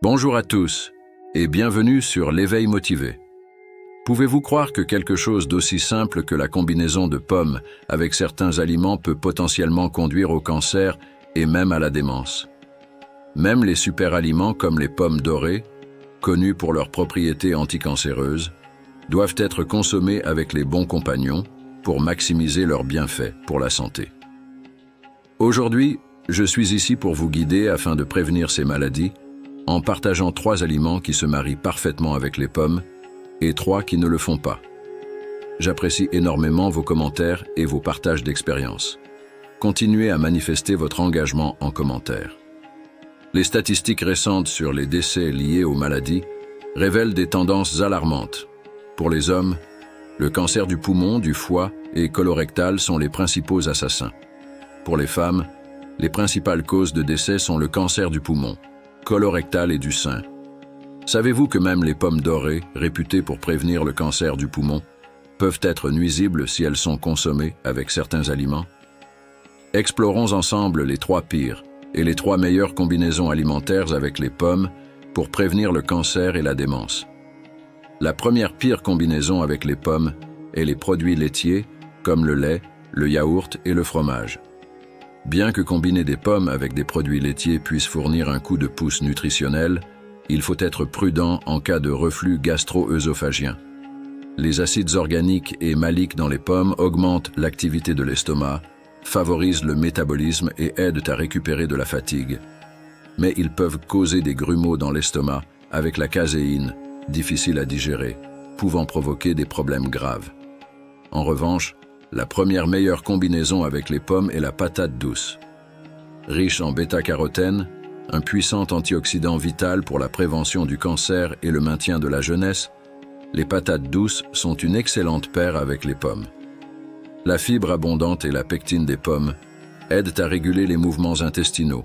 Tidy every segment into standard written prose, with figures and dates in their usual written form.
Bonjour à tous et bienvenue sur l'éveil motivé. Pouvez-vous croire que quelque chose d'aussi simple que la combinaison de pommes avec certains aliments peut potentiellement conduire au cancer et même à la démence? Même les super-aliments comme les pommes dorées, connus pour leurs propriétés anticancéreuses, doivent être consommés avec les bons compagnons pour maximiser leurs bienfaits pour la santé. Aujourd'hui, je suis ici pour vous guider afin de prévenir ces maladies en partageant 3 aliments qui se marient parfaitement avec les pommes et 3 qui ne le font pas. J'apprécie énormément vos commentaires et vos partages d'expériences. Continuez à manifester votre engagement en commentaire. Les statistiques récentes sur les décès liés aux maladies révèlent des tendances alarmantes. Pour les hommes, le cancer du poumon, du foie et colorectal sont les principaux assassins. Pour les femmes, les principales causes de décès sont le cancer du poumon, colorectal et du sein. Savez-vous que même les pommes dorées, réputées pour prévenir le cancer du poumon, peuvent être nuisibles si elles sont consommées avec certains aliments? Explorons ensemble les 3 pires et les 3 meilleures combinaisons alimentaires avec les pommes pour prévenir le cancer et la démence. La première pire combinaison avec les pommes est les produits laitiers comme le lait, le yaourt et le fromage. Bien que combiner des pommes avec des produits laitiers puisse fournir un coup de pouce nutritionnel, il faut être prudent en cas de reflux gastro-œsophagien. Les acides organiques et maliques dans les pommes augmentent l'activité de l'estomac, favorisent le métabolisme et aident à récupérer de la fatigue. Mais ils peuvent causer des grumeaux dans l'estomac avec la caséine, difficile à digérer, pouvant provoquer des problèmes graves. En revanche, la première meilleure combinaison avec les pommes est la patate douce. Riche en bêta-carotène, un puissant antioxydant vital pour la prévention du cancer et le maintien de la jeunesse, les patates douces sont une excellente paire avec les pommes. La fibre abondante et la pectine des pommes aident à réguler les mouvements intestinaux,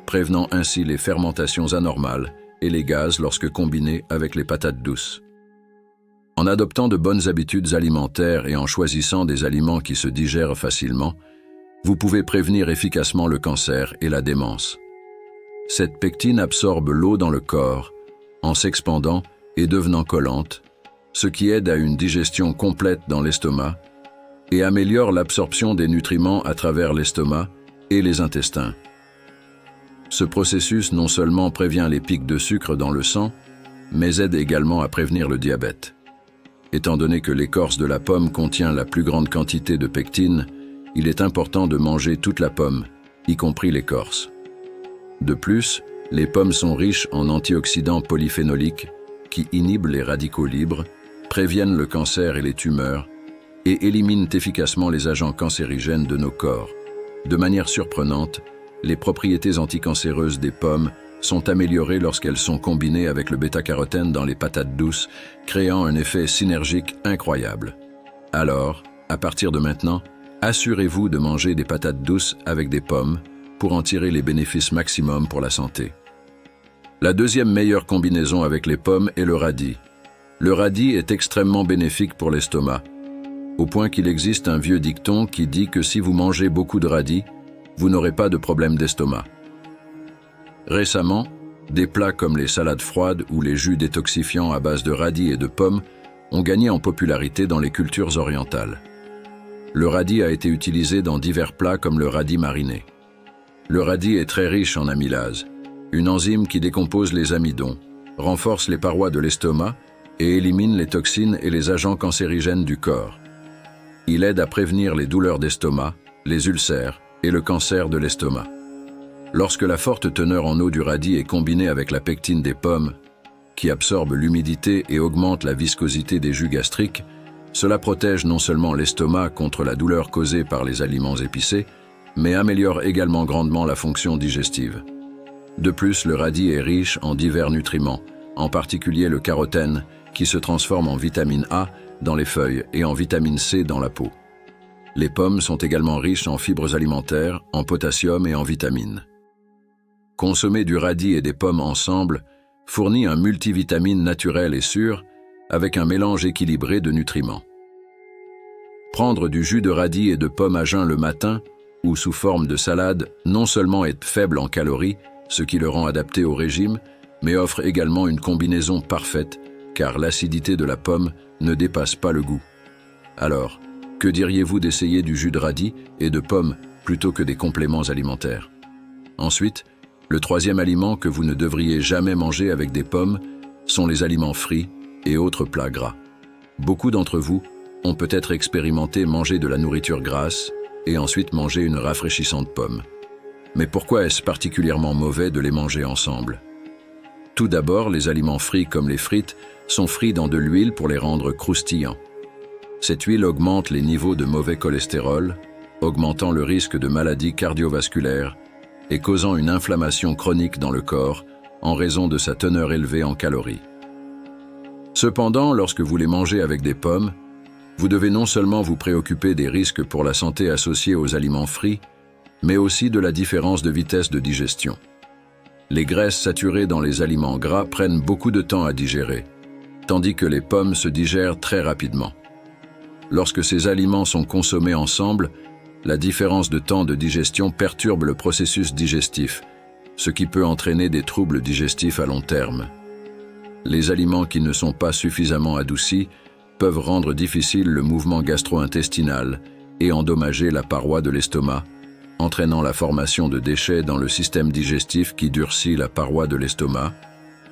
prévenant ainsi les fermentations anormales et les gaz lorsque combinés avec les patates douces. En adoptant de bonnes habitudes alimentaires et en choisissant des aliments qui se digèrent facilement, vous pouvez prévenir efficacement le cancer et la démence. Cette pectine absorbe l'eau dans le corps, en s'expandant et devenant collante, ce qui aide à une digestion complète dans l'estomac et améliore l'absorption des nutriments à travers l'estomac et les intestins. Ce processus non seulement prévient les pics de sucre dans le sang, mais aide également à prévenir le diabète. Étant donné que l'écorce de la pomme contient la plus grande quantité de pectine, il est important de manger toute la pomme, y compris l'écorce. De plus, les pommes sont riches en antioxydants polyphénoliques qui inhibent les radicaux libres, préviennent le cancer et les tumeurs et éliminent efficacement les agents cancérigènes de nos corps. De manière surprenante, les propriétés anticancéreuses des pommes sont améliorées lorsqu'elles sont combinées avec le bêta-carotène dans les patates douces, créant un effet synergique incroyable. Alors, à partir de maintenant, assurez-vous de manger des patates douces avec des pommes pour en tirer les bénéfices maximum pour la santé. La deuxième meilleure combinaison avec les pommes est le radis. Le radis est extrêmement bénéfique pour l'estomac, au point qu'il existe un vieux dicton qui dit que si vous mangez beaucoup de radis, vous n'aurez pas de problème d'estomac. Récemment, des plats comme les salades froides ou les jus détoxifiants à base de radis et de pommes ont gagné en popularité dans les cultures orientales. Le radis a été utilisé dans divers plats comme le radis mariné. Le radis est très riche en amylase, une enzyme qui décompose les amidons, renforce les parois de l'estomac et élimine les toxines et les agents cancérigènes du corps. Il aide à prévenir les douleurs d'estomac, les ulcères et le cancer de l'estomac. Lorsque la forte teneur en eau du radis est combinée avec la pectine des pommes, qui absorbe l'humidité et augmente la viscosité des jus gastriques, cela protège non seulement l'estomac contre la douleur causée par les aliments épicés, mais améliore également grandement la fonction digestive. De plus, le radis est riche en divers nutriments, en particulier le carotène, qui se transforme en vitamine A dans les feuilles et en vitamine C dans la peau. Les pommes sont également riches en fibres alimentaires, en potassium et en vitamines. Consommer du radis et des pommes ensemble fournit un multivitamine naturel et sûr, avec un mélange équilibré de nutriments. Prendre du jus de radis et de pommes à jeun le matin ou sous forme de salade non seulement est faible en calories, ce qui le rend adapté au régime, mais offre également une combinaison parfaite, car l'acidité de la pomme ne dépasse pas le goût. Alors, que diriez-vous d'essayer du jus de radis et de pommes plutôt que des compléments alimentaires? Ensuite, le troisième aliment que vous ne devriez jamais manger avec des pommes sont les aliments frits et autres plats gras. Beaucoup d'entre vous ont peut-être expérimenté manger de la nourriture grasse et ensuite manger une rafraîchissante pomme. Mais pourquoi est-ce particulièrement mauvais de les manger ensemble? Tout d'abord, les aliments frits comme les frites sont frits dans de l'huile pour les rendre croustillants. Cette huile augmente les niveaux de mauvais cholestérol, augmentant le risque de maladies cardiovasculaires et causant une inflammation chronique dans le corps en raison de sa teneur élevée en calories. Cependant, lorsque vous les mangez avec des pommes, vous devez non seulement vous préoccuper des risques pour la santé associés aux aliments frits, mais aussi de la différence de vitesse de digestion. Les graisses saturées dans les aliments gras prennent beaucoup de temps à digérer, tandis que les pommes se digèrent très rapidement. Lorsque ces aliments sont consommés ensemble, la différence de temps de digestion perturbe le processus digestif, ce qui peut entraîner des troubles digestifs à long terme. Les aliments qui ne sont pas suffisamment adoucis peuvent rendre difficile le mouvement gastro-intestinal et endommager la paroi de l'estomac, entraînant la formation de déchets dans le système digestif qui durcit la paroi de l'estomac,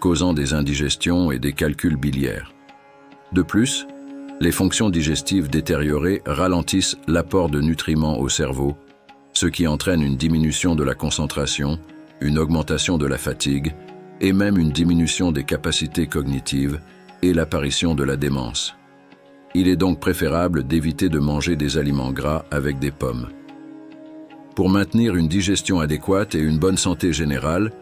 causant des indigestions et des calculs biliaires. De plus, les fonctions digestives détériorées ralentissent l'apport de nutriments au cerveau, ce qui entraîne une diminution de la concentration, une augmentation de la fatigue et même une diminution des capacités cognitives et l'apparition de la démence. Il est donc préférable d'éviter de manger des aliments gras avec des pommes. Pour maintenir une digestion adéquate et une bonne santé générale,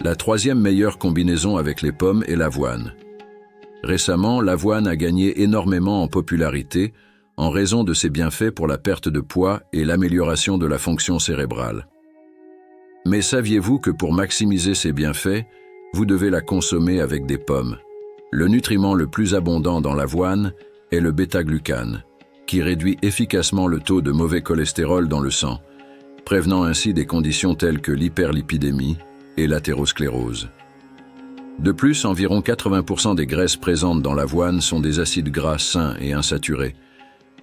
la troisième meilleure combinaison avec les pommes est l'avoine. Récemment, l'avoine a gagné énormément en popularité en raison de ses bienfaits pour la perte de poids et l'amélioration de la fonction cérébrale. Mais saviez-vous que pour maximiser ses bienfaits, vous devez la consommer avec des pommes? Le nutriment le plus abondant dans l'avoine est le bêta-glucane, qui réduit efficacement le taux de mauvais cholestérol dans le sang, prévenant ainsi des conditions telles que l'hyperlipidémie et l'athérosclérose. De plus, environ 80% des graisses présentes dans l'avoine sont des acides gras sains et insaturés,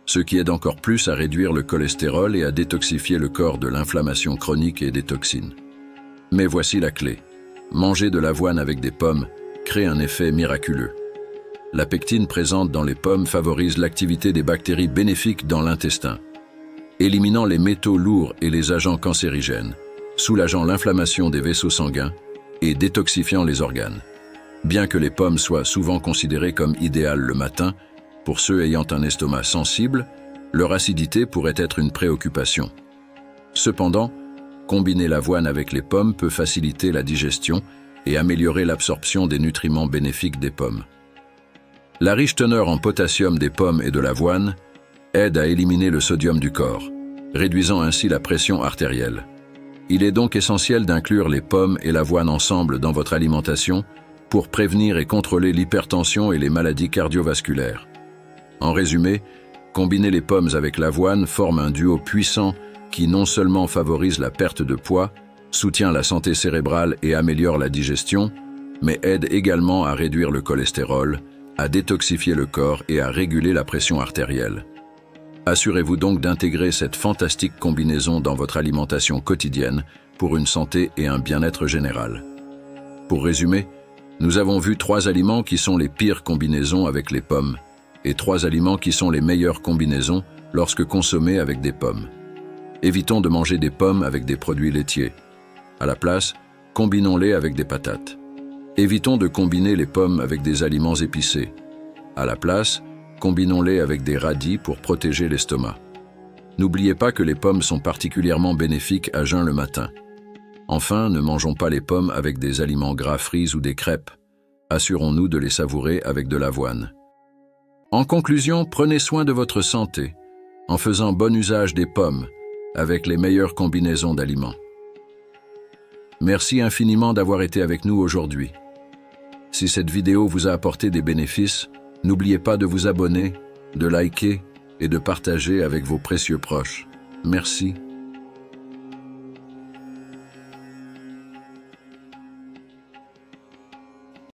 ce qui aide encore plus à réduire le cholestérol et à détoxifier le corps de l'inflammation chronique et des toxines. Mais voici la clé. Manger de l'avoine avec des pommes crée un effet miraculeux. La pectine présente dans les pommes favorise l'activité des bactéries bénéfiques dans l'intestin, éliminant les métaux lourds et les agents cancérigènes, soulageant l'inflammation des vaisseaux sanguins et détoxifiant les organes. Bien que les pommes soient souvent considérées comme idéales le matin, pour ceux ayant un estomac sensible, leur acidité pourrait être une préoccupation. Cependant, combiner l'avoine avec les pommes peut faciliter la digestion et améliorer l'absorption des nutriments bénéfiques des pommes. La riche teneur en potassium des pommes et de l'avoine aide à éliminer le sodium du corps, réduisant ainsi la pression artérielle. Il est donc essentiel d'inclure les pommes et l'avoine ensemble dans votre alimentation pour prévenir et contrôler l'hypertension et les maladies cardiovasculaires. En résumé, combiner les pommes avec l'avoine forme un duo puissant qui non seulement favorise la perte de poids, soutient la santé cérébrale et améliore la digestion, mais aide également à réduire le cholestérol, à détoxifier le corps et à réguler la pression artérielle. Assurez-vous donc d'intégrer cette fantastique combinaison dans votre alimentation quotidienne pour une santé et un bien-être général. Pour résumer, nous avons vu 3 aliments qui sont les pires combinaisons avec les pommes et 3 aliments qui sont les meilleures combinaisons lorsque consommés avec des pommes. Évitons de manger des pommes avec des produits laitiers. À la place, combinons-les avec des patates. Évitons de combiner les pommes avec des aliments épicés. À la place, combinons-les avec des radis pour protéger l'estomac. N'oubliez pas que les pommes sont particulièrement bénéfiques à jeun le matin. Enfin, ne mangeons pas les pommes avec des aliments gras frits ou des crêpes. Assurons-nous de les savourer avec de l'avoine. En conclusion, prenez soin de votre santé en faisant bon usage des pommes avec les meilleures combinaisons d'aliments. Merci infiniment d'avoir été avec nous aujourd'hui. Si cette vidéo vous a apporté des bénéfices, n'oubliez pas de vous abonner, de liker et de partager avec vos précieux proches. Merci.